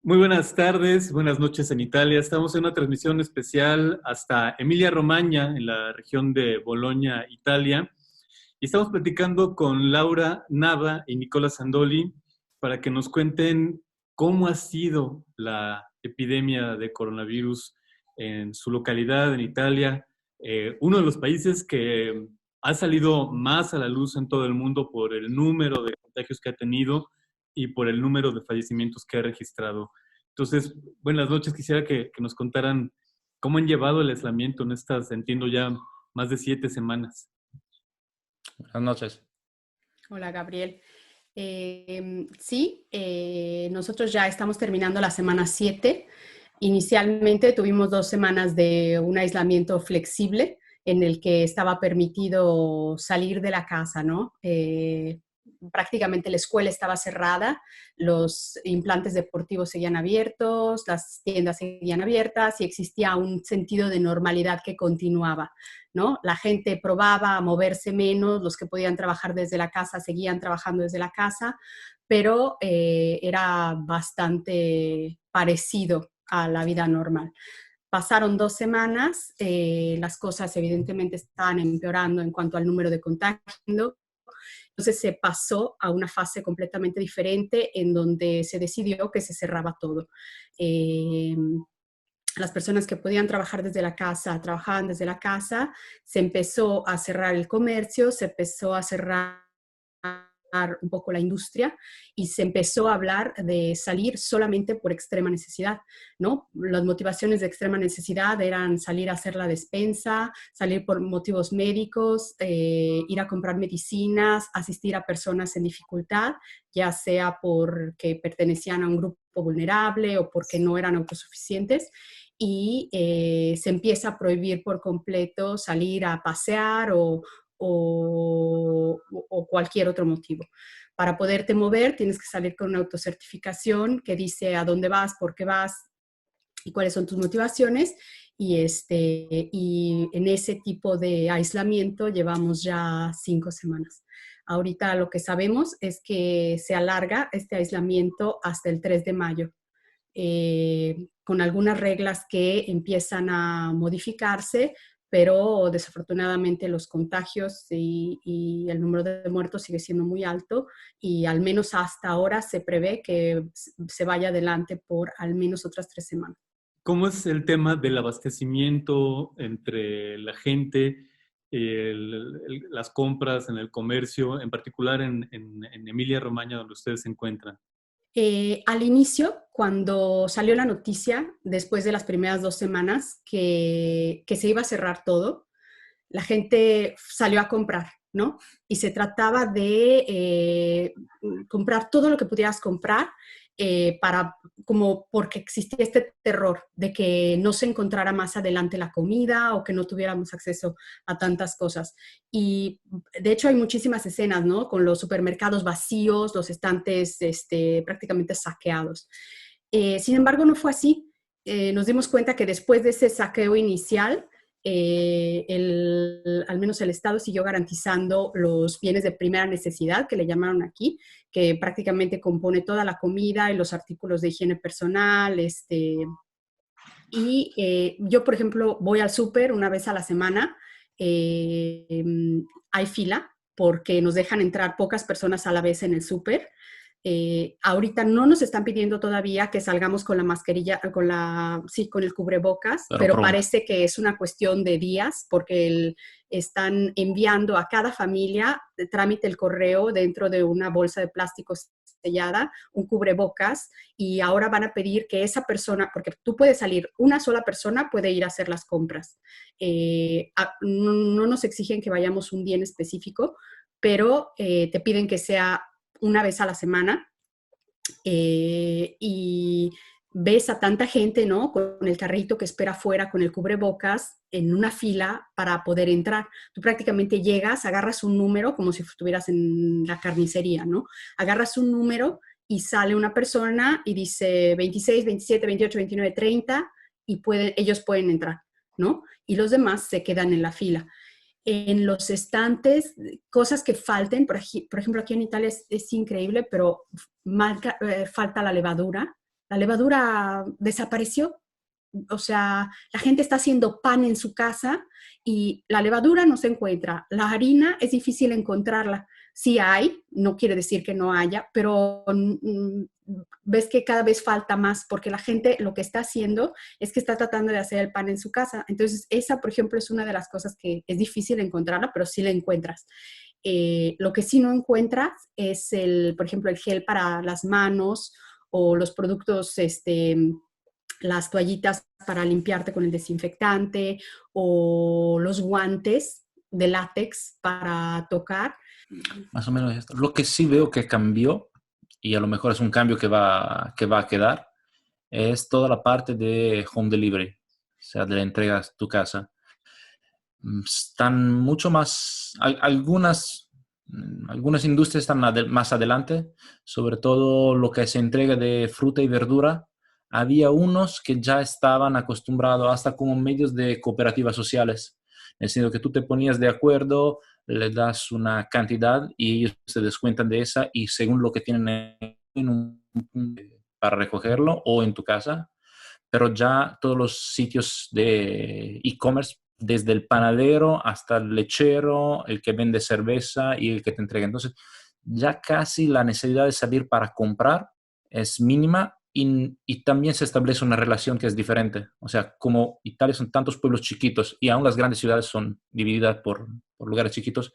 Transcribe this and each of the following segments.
Muy buenas tardes, buenas noches en Italia. Estamos en una transmisión especial hasta Emilia-Romagna, en la región de Bolonia, Italia. Y estamos platicando con Laura Nava y Nicola Sandoli para que nos cuenten cómo ha sido la epidemia de coronavirus en su localidad, en Italia, uno de los países que ha salido más a la luz en todo el mundo por el número de contagios que ha tenido y por el número de fallecimientos que ha registrado. Entonces, buenas noches. Quisiera que nos contaran cómo han llevado el aislamiento en estas, entiendo ya, más de 7 semanas. Buenas noches. Hola, Gabriel. Sí, nosotros ya estamos terminando la semana 7. Inicialmente tuvimos 2 semanas de un aislamiento flexible en el que estaba permitido salir de la casa, ¿no? Prácticamente la escuela estaba cerrada, los implantes deportivos seguían abiertos, las tiendas seguían abiertas y existía un sentido de normalidad que continuaba, ¿no? La gente probaba a moverse menos, los que podían trabajar desde la casa seguían trabajando desde la casa, pero era bastante parecido a la vida normal. Pasaron 2 semanas, las cosas evidentemente estaban empeorando en cuanto al número de contagios. Entonces se pasó a una fase completamente diferente en donde se decidió que se cerraba todo. Eh, las personas que podían trabajar desde la casa, trabajaban desde la casa, se empezó a cerrar el comercio, se empezó a cerrar un poco la industria y se empezó a hablar de salir solamente por extrema necesidad, ¿no? Las motivaciones de extrema necesidad eran salir a hacer la despensa, salir por motivos médicos, ir a comprar medicinas, asistir a personas en dificultad, ya sea porque pertenecían a un grupo vulnerable o porque no eran autosuficientes. Y se empieza a prohibir por completo salir a pasear o cualquier otro motivo. Para poderte mover tienes que salir con una autocertificación que dice a dónde vas, por qué vas y cuáles son tus motivaciones. Y en ese tipo de aislamiento llevamos ya 5 semanas. Ahorita lo que sabemos es que se alarga este aislamiento hasta el 3 de mayo. Con algunas reglas que empiezan a modificarse, pero desafortunadamente los contagios y el número de muertos sigue siendo muy alto y al menos hasta ahora se prevé que se vaya adelante por al menos otras 3 semanas. ¿Cómo es el tema del abastecimiento entre la gente, las compras en el comercio, en particular en Emilia-Romagna, donde ustedes se encuentran? Al inicio, cuando salió la noticia, después de las primeras 2 semanas, que se iba a cerrar todo, la gente salió a comprar, ¿no? Y se trataba de comprar todo lo que pudieras comprar como porque existía este terror de que no se encontrara más adelante la comida o que no tuviéramos acceso a tantas cosas. Y de hecho hay muchísimas escenas, ¿no? Con los supermercados vacíos, los estantes prácticamente saqueados. Sin embargo, no fue así. Nos dimos cuenta que después de ese saqueo inicial, al menos el Estado siguió garantizando los bienes de primera necesidad, que le llamaron aquí, que prácticamente compone toda la comida y los artículos de higiene personal. Yo, por ejemplo, voy al súper una vez a la semana. eh, Hay fila porque nos dejan entrar pocas personas a la vez en el súper. Ahorita no nos están pidiendo todavía que salgamos con la mascarilla, sí, con el cubrebocas, pero parece que es una cuestión de días porque están enviando a cada familia de trámite el correo dentro de una bolsa de plástico sellada, un cubrebocas, y ahora van a pedir que esa persona, porque tú puedes salir, una sola persona puede ir a hacer las compras. No nos exigen que vayamos un día en específico, pero te piden que sea una vez a la semana. Y ves a tanta gente, ¿no? Con el carrito que espera afuera, con el cubrebocas, en una fila para poder entrar. Tú prácticamente llegas, agarras un número, como si estuvieras en la carnicería, ¿no? Agarras un número y sale una persona y dice 26, 27, 28, 29, 30 y ellos pueden entrar, ¿no? Y los demás se quedan en la fila. En los estantes, cosas que falten, por ejemplo, aquí en Italia es increíble, pero falta la levadura La levadura desapareció. O sea, la gente está haciendo pan en su casa y la levadura no se encuentra. La harina es difícil encontrarla. Sí hay, no quiere decir que no haya, pero ves que cada vez falta más porque la gente lo que está haciendo es que está tratando de hacer el pan en su casa. Entonces, esa, por ejemplo, es una de las cosas que es difícil encontrarla, pero sí la encuentras. Lo que sí no encuentras es, por ejemplo, el gel para las manos o los productos, las toallitas para limpiarte con el desinfectante o los guantes de látex para tocar. Más o menos esto. Lo que sí veo que cambió, y a lo mejor es un cambio que va a quedar, es toda la parte de home delivery, o sea, de la entrega a tu casa. Están mucho más, algunas industrias están más adelante, sobre todo lo que se entrega de fruta y verdura. Había unos que ya estaban acostumbrados hasta como medios de cooperativas sociales, en el sentido que tú te ponías de acuerdo, le das una cantidad y ellos se descuentan de esa y según lo que tienen en para recogerlo o en tu casa, pero ya todos los sitios de e-commerce, desde el panadero hasta el lechero, el que vende cerveza y el que te entrega. Entonces, ya casi la necesidad de salir para comprar es mínima y también se establece una relación que es diferente. O sea, como Italia son tantos pueblos chiquitos y aún las grandes ciudades son divididas por lugares chiquitos,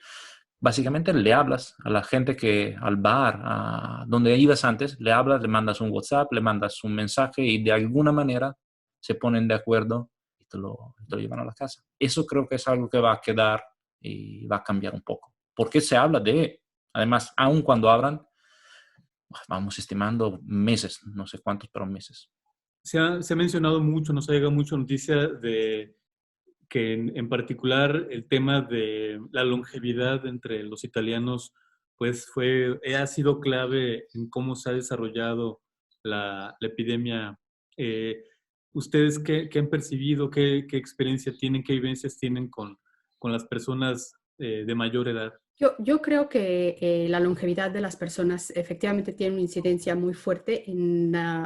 básicamente le hablas a la gente que al bar, a donde ibas antes, le hablas, le mandas un WhatsApp, le mandas un mensaje y de alguna manera se ponen de acuerdo y te lo llevan a la casa. Eso creo que es algo que va a quedar y va a cambiar un poco. Porque se habla de, además, aun cuando abran, vamos estimando meses, no sé cuántos, pero meses. Se ha mencionado mucho, nos ha llegado mucha noticia de que en particular el tema de la longevidad entre los italianos pues ha sido clave en cómo se ha desarrollado la epidemia. ¿Ustedes qué han percibido, qué experiencia tienen, qué vivencias tienen con las personas de mayor edad? Yo creo que la longevidad de las personas efectivamente tiene una incidencia muy fuerte,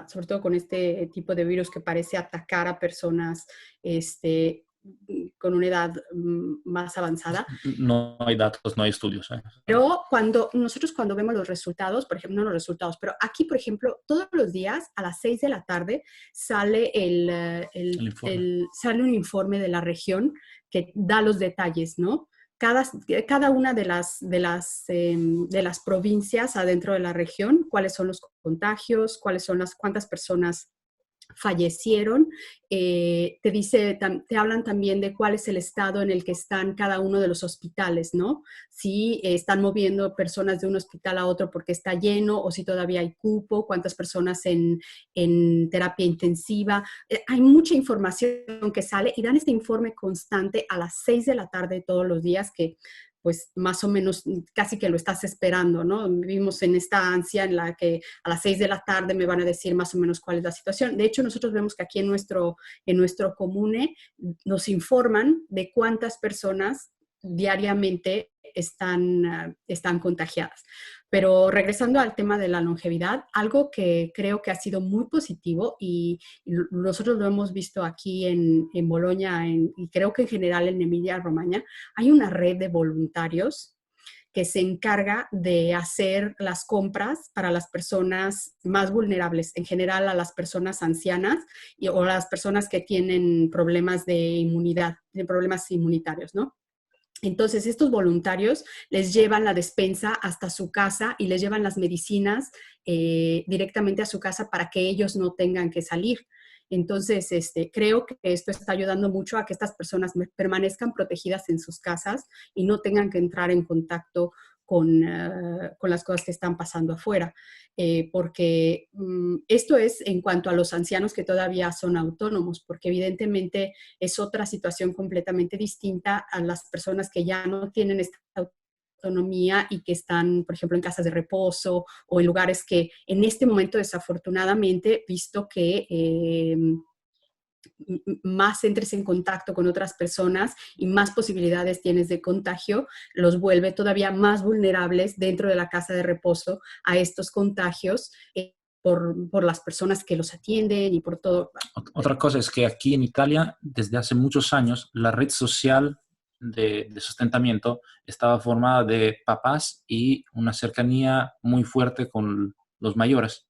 sobre todo con este tipo de virus que parece atacar a personas con una edad más avanzada. No hay datos, no hay estudios. Pero nosotros cuando vemos los resultados, por ejemplo, no los resultados, pero aquí, por ejemplo, todos los días a las 6 de la tarde sale sale un informe de la región que da los detalles, ¿no? Cada una de las provincias adentro de la región, cuáles son los contagios, cuántas personas fallecieron, te hablan también de cuál es el estado en el que están cada uno de los hospitales, ¿no? Si están moviendo personas de un hospital a otro porque está lleno o si todavía hay cupo, cuántas personas en terapia intensiva. Hay mucha información que sale y dan este informe constante a las 6 de la tarde todos los días que pues más o menos casi que lo estás esperando, ¿no? Vivimos en esta ansia en la que a las 6 de la tarde me van a decir más o menos cuál es la situación. De hecho, nosotros vemos que aquí en nuestro comune nos informan de cuántas personas diariamente están contagiadas. Pero regresando al tema de la longevidad, algo que creo que ha sido muy positivo y nosotros lo hemos visto aquí en Bolonia y creo que en general en Emilia-Romagna, hay una red de voluntarios que se encarga de hacer las compras para las personas más vulnerables, en general a las personas ancianas o a las personas que tienen problemas de inmunidad, de problemas inmunitarios, ¿no? Entonces, estos voluntarios les llevan la despensa hasta su casa y les llevan las medicinas directamente a su casa para que ellos no tengan que salir. Entonces, creo que esto está ayudando mucho a que estas personas permanezcan protegidas en sus casas y no tengan que entrar en contacto con las cosas que están pasando afuera. Porque esto es en cuanto a los ancianos que todavía son autónomos, porque evidentemente es otra situación completamente distinta a las personas que ya no tienen esta autonomía y que están, por ejemplo, en casas de reposo o en lugares que en este momento, desafortunadamente, visto que más entres en contacto con otras personas y más posibilidades tienes de contagio, los vuelve todavía más vulnerables dentro de la casa de reposo a estos contagios. por las personas que los atienden y por todo. Otra cosa es que aquí en Italia, desde hace muchos años, la red social de sustentamiento estaba formada de papás y una cercanía muy fuerte con los mayores.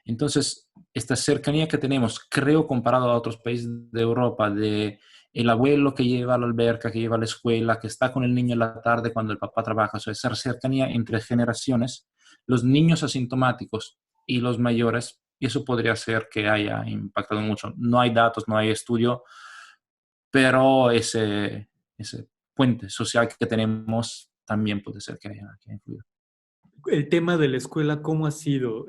Entonces, esta cercanía que tenemos, creo, comparado a otros países de Europa, de el abuelo que lleva a la alberca, que lleva a la escuela, que está con el niño en la tarde cuando el papá trabaja, o sea, esa cercanía entre generaciones, los niños asintomáticos y los mayores, y eso podría ser que haya impactado mucho. No hay datos, no hay estudio, pero ese puente social que tenemos también puede ser que haya influido. El tema de la escuela, ¿cómo ha sido?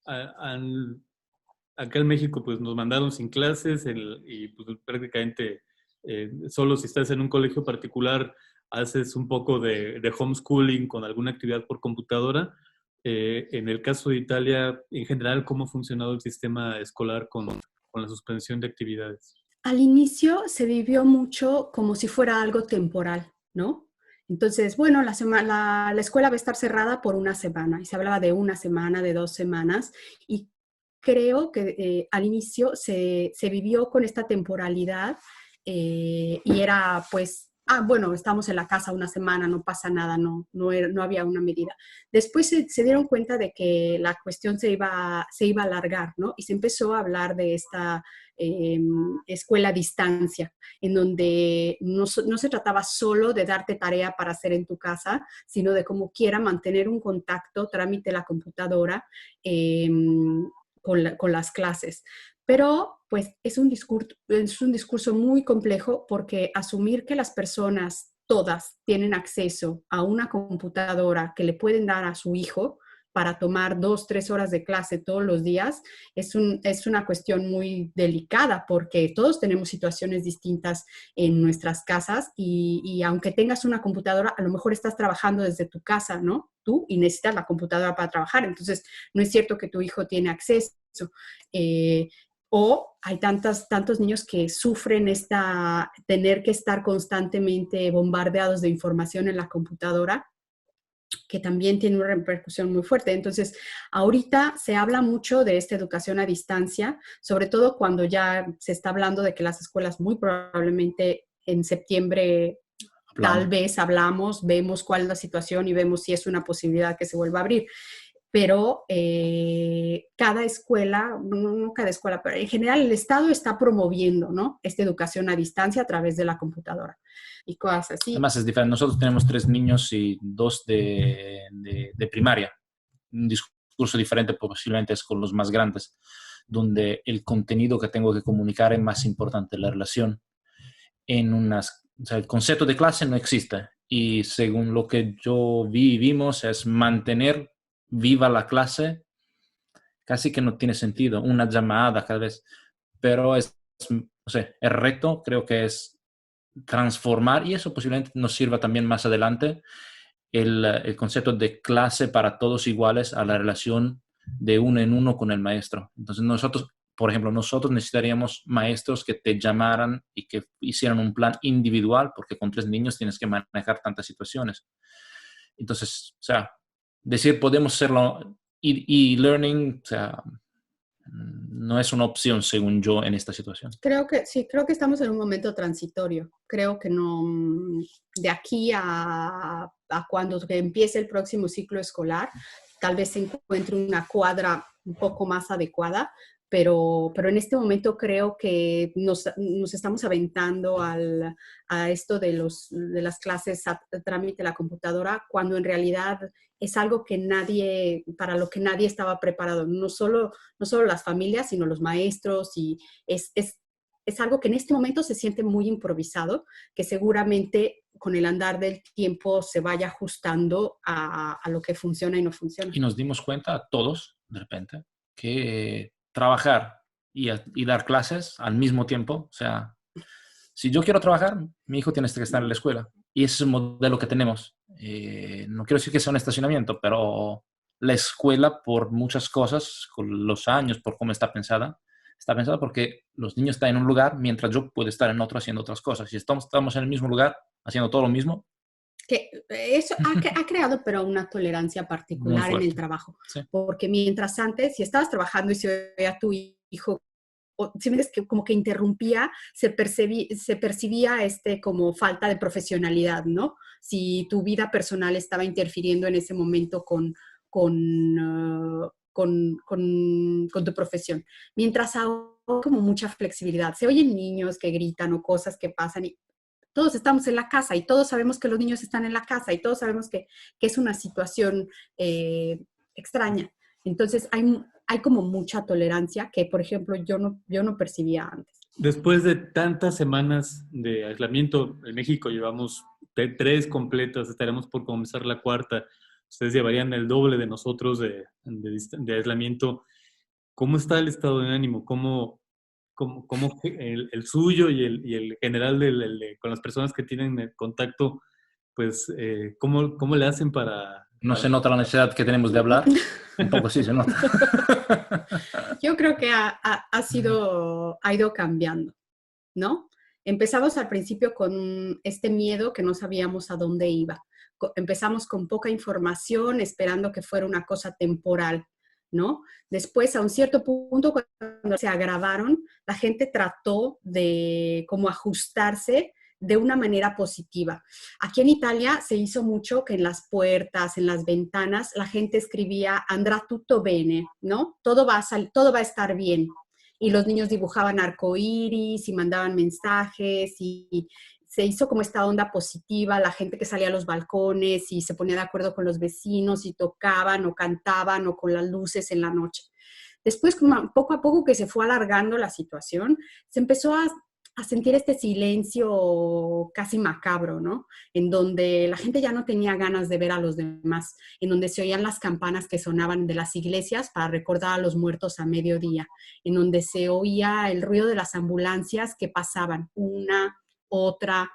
Acá en México pues nos mandaron sin clases y pues prácticamente solo si estás en un colegio particular haces un poco de homeschooling con alguna actividad por computadora. En el caso de Italia, en general, ¿cómo ha funcionado el sistema escolar con la suspensión de actividades? Al inicio se vivió mucho como si fuera algo temporal, ¿no? Entonces, bueno, la escuela va a estar cerrada por una semana y se hablaba de una semana, de 2 semanas y creo que al inicio se vivió con esta temporalidad y era pues, bueno, estamos en la casa una semana, no pasa nada, no había una medida. Después se dieron cuenta de que la cuestión se iba a alargar, ¿no? Y se empezó a hablar de esta escuela a distancia, en donde no se trataba solo de darte tarea para hacer en tu casa, sino de como quiera mantener un contacto, trámite la computadora, con las clases. Pero pues es un discurso muy complejo porque asumir que las personas todas tienen acceso a una computadora que le pueden dar a su hijo para tomar 2, 3 horas de clase todos los días, es una cuestión muy delicada porque todos tenemos situaciones distintas en nuestras casas y aunque tengas una computadora, a lo mejor estás trabajando desde tu casa, ¿no? Tú y necesitas la computadora para trabajar, entonces no es cierto que tu hijo tiene acceso. O hay tantos niños que sufren tener que estar constantemente bombardeados de información en la computadora, que también tiene una repercusión muy fuerte. Entonces, ahorita se habla mucho de esta educación a distancia, sobre todo cuando ya se está hablando de que las escuelas muy probablemente en septiembre tal vez vemos cuál es la situación y vemos si es una posibilidad que se vuelva a abrir. Pero cada escuela, no cada escuela, pero en general el Estado está promoviendo, ¿no? Esta educación a distancia a través de la computadora y cosas así. Además es diferente. Nosotros tenemos 3 niños y 2 de primaria. Un discurso diferente posiblemente es con los más grandes, donde el contenido que tengo que comunicar es más importante, la relación. O sea, el concepto de clase no existe y según lo que yo vi y vimos es mantener viva la clase, casi que no tiene sentido, una llamada cada vez, pero no sé, el reto creo que es transformar, y eso posiblemente nos sirva también más adelante, el concepto de clase para todos iguales a la relación de uno en uno con el maestro. Entonces nosotros, por ejemplo, necesitaríamos maestros que te llamaran y que hicieran un plan individual, porque con 3 niños tienes que manejar tantas situaciones. Entonces, o sea, decir podemos hacerlo e-learning, o sea, no es una opción según yo en esta situación. Creo que estamos en un momento transitorio. Creo que no, de aquí a cuando empiece el próximo ciclo escolar, tal vez se encuentre una cuadra un poco más adecuada, pero en este momento creo que nos estamos aventando a esto de las clases a trámite de la computadora, cuando en realidad es algo para lo que nadie estaba preparado, no solo las familias, sino los maestros, y es algo que en este momento se siente muy improvisado, que seguramente con el andar del tiempo se vaya ajustando a lo que funciona y no funciona. Y nos dimos cuenta todos, de repente, que trabajar y dar clases al mismo tiempo, o sea, si yo quiero trabajar, mi hijo tiene que estar en la escuela. Y ese es el modelo que tenemos. No quiero decir que sea un estacionamiento, pero la escuela, por muchas cosas, con los años, por cómo está pensada porque los niños están en un lugar mientras yo puedo estar en otro haciendo otras cosas. Si estamos en el mismo lugar haciendo todo lo mismo, Que eso ha creado pero una tolerancia particular en el trabajo, sí. porque mientras antes, si estabas trabajando y se veía a tu hijo, o si ves que como que interrumpía, se percibía como falta de profesionalidad, ¿no? Si tu vida personal estaba interfiriendo en ese momento con tu profesión. Mientras ahora como mucha flexibilidad. Se oyen niños que gritan o cosas que pasan y todos estamos en la casa y todos sabemos que los niños están en la casa y todos sabemos que es una situación extraña. Entonces hay como mucha tolerancia que, por ejemplo, yo no percibía antes. Después de tantas semanas de aislamiento, en México llevamos 3 completas, estaremos por comenzar la 4ª. Ustedes llevarían el doble de nosotros de aislamiento. ¿Cómo está el estado de ánimo? ¿Cómo el suyo y el general con las personas que tienen contacto, pues, ¿cómo le hacen para...? ¿No se nota la necesidad que tenemos de hablar? Un poco sí se nota. Yo creo que ha ido cambiando, ¿no? Empezamos al principio con este miedo que no sabíamos a dónde iba. Empezamos con poca información, esperando que fuera una cosa temporal, ¿no? Después, a un cierto punto, cuando se agravaron, la gente trató de como ajustarse de una manera positiva. Aquí en Italia se hizo mucho que en las puertas, en las ventanas, la gente escribía andrà tutto bene, ¿no? Todo va a estar bien. Y los niños dibujaban arcoíris y mandaban mensajes y se hizo como esta onda positiva, la gente que salía a los balcones y se ponía de acuerdo con los vecinos y tocaban o cantaban o con las luces en la noche. Después, poco a poco que se fue alargando la situación, se empezó a sentir este silencio casi macabro, ¿no? En donde la gente ya no tenía ganas de ver a los demás, en donde se oían las campanas que sonaban de las iglesias para recordar a los muertos a mediodía, en donde se oía el ruido de las ambulancias que pasaban, una, otra,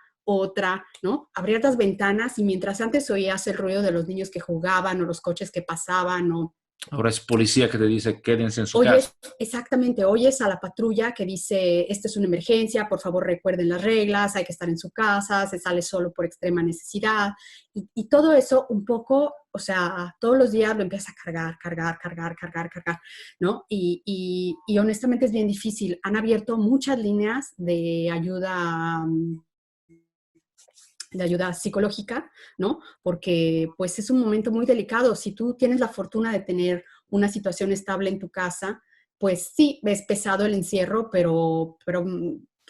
¿no? Abrías las ventanas y mientras antes oías el ruido de los niños que jugaban o los coches que pasaban o Ahora es policía que te dice quédense en su casa. Exactamente, oyes a la patrulla que dice, esta es una emergencia, por favor recuerden las reglas, hay que estar en su casa, se sale solo por extrema necesidad. Y todo eso un poco, o sea, todos los días lo empiezas a cargar, ¿no? Y honestamente es bien difícil. Han abierto muchas líneas de ayuda psicológica, ¿no? Porque pues es un momento muy delicado. Si tú tienes la fortuna de tener una situación estable en tu casa, pues sí, es pesado el encierro, pero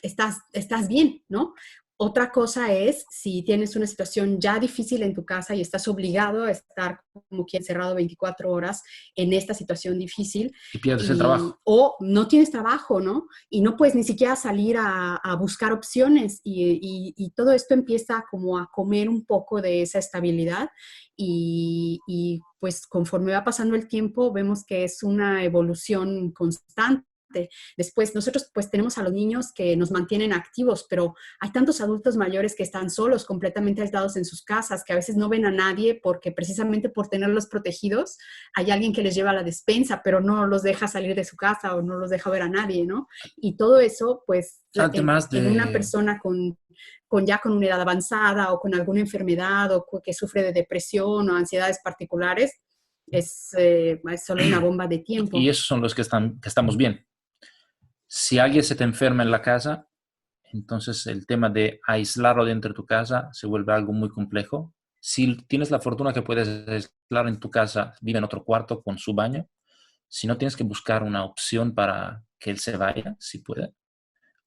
estás bien, ¿no? Otra cosa es si tienes una situación ya difícil en tu casa y estás obligado a estar como que encerrado 24 horas en esta situación difícil. Y pierdes el trabajo. O no tienes trabajo, ¿no? Y no puedes ni siquiera salir a buscar opciones y todo esto empieza como a comer un poco de esa estabilidad y pues conforme va pasando el tiempo vemos que es una evolución constante. Después, nosotros pues tenemos a los niños que nos mantienen activos, pero hay tantos adultos mayores que están solos, completamente aislados en sus casas, que a veces no ven a nadie porque precisamente por tenerlos protegidos hay alguien que les lleva la despensa, pero no los deja salir de su casa o no los deja ver a nadie, ¿no? Y todo eso, pues, en una persona con una edad avanzada o con alguna enfermedad o que sufre de depresión o ansiedades particulares, es solo una bomba de tiempo. Y esos son los que estamos bien. Si alguien se te enferma en la casa, entonces el tema de aislarlo dentro de tu casa se vuelve algo muy complejo. Si tienes la fortuna que puedes aislar en tu casa, vive en otro cuarto con su baño. Si no, tienes que buscar una opción para que él se vaya, si puede.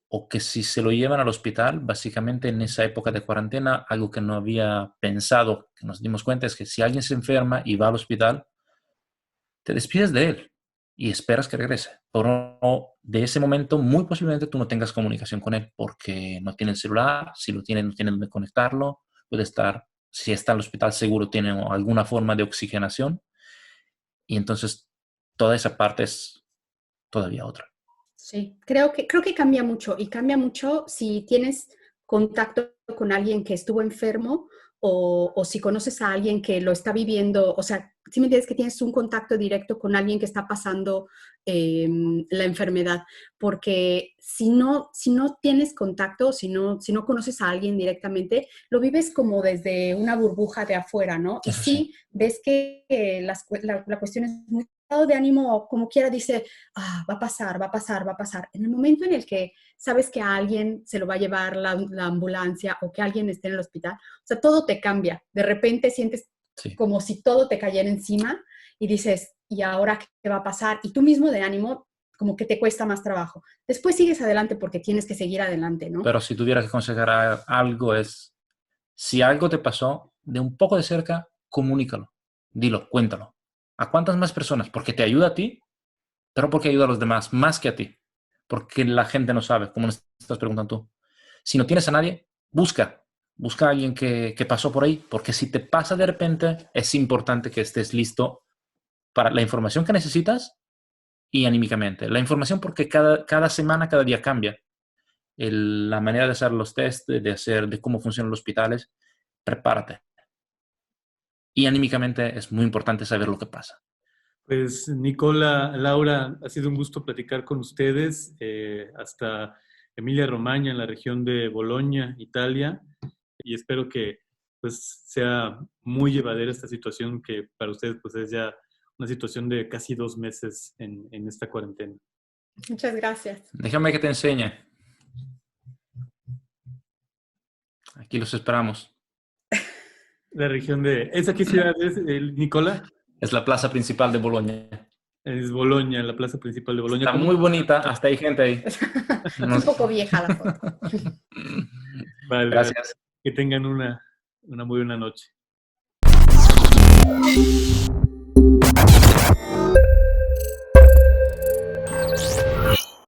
O que si se lo llevan al hospital, básicamente en esa época de cuarentena, algo que no había pensado, que nos dimos cuenta, es que si alguien se enferma y va al hospital, te despides de él y esperas que regrese. Pero de ese momento, muy posiblemente tú no tengas comunicación con él porque no tiene el celular, si lo tiene, no tiene dónde conectarlo, puede estar, si está en el hospital seguro tiene alguna forma de oxigenación y entonces toda esa parte es todavía otra. Sí, creo que cambia mucho y cambia mucho si tienes contacto con alguien que estuvo enfermo o si conoces a alguien que lo está viviendo, o sea, si me entiendes que tienes un contacto directo con alguien que está pasando la enfermedad, porque si no tienes contacto, si no conoces a alguien directamente, lo vives como desde una burbuja de afuera, ¿no? Y Eso sí, sí. ves que la cuestión es muy estado de ánimo, como quiera, dice, va a pasar, va a pasar, va a pasar. En el momento en el que sabes que a alguien se lo va a llevar la ambulancia o que alguien esté en el hospital, o sea, todo te cambia. De repente sientes Sí. como si todo te cayera encima y dices, ¿y ahora qué va a pasar? Y tú mismo de ánimo como que te cuesta más trabajo. Después sigues adelante porque tienes que seguir adelante, ¿no? Pero si tuviera que aconsejar algo es, si algo te pasó, de un poco de cerca, comunícalo. Dilo, cuéntalo. ¿A cuántas más personas? Porque te ayuda a ti, pero porque ayuda a los demás, más que a ti. Porque la gente no sabe, como nos estás preguntando tú. Si no tienes a nadie, busca a alguien que pasó por ahí, porque si te pasa de repente, es importante que estés listo para la información que necesitas y anímicamente. La información porque cada semana, cada día cambia. La manera de hacer los test, de cómo funcionan los hospitales, prepárate. Y anímicamente es muy importante saber lo que pasa. Pues Nicola, Laura, ha sido un gusto platicar con ustedes hasta Emilia-Romagna, en la región de Bolonia, Italia, y espero que pues sea muy llevadera esta situación que para ustedes pues es ya una situación de casi 2 meses en esta cuarentena. Muchas gracias. Déjame que te enseñe. Aquí los esperamos. La región de... ¿Esa qué ciudad es, Nicola? Es la plaza principal de Bolonia. Es Bolonia, la plaza principal de Bolonia. Está muy bonita, hasta hay gente ahí. Es un poco vieja la foto. Vale, Gracias. que tengan una muy buena noche.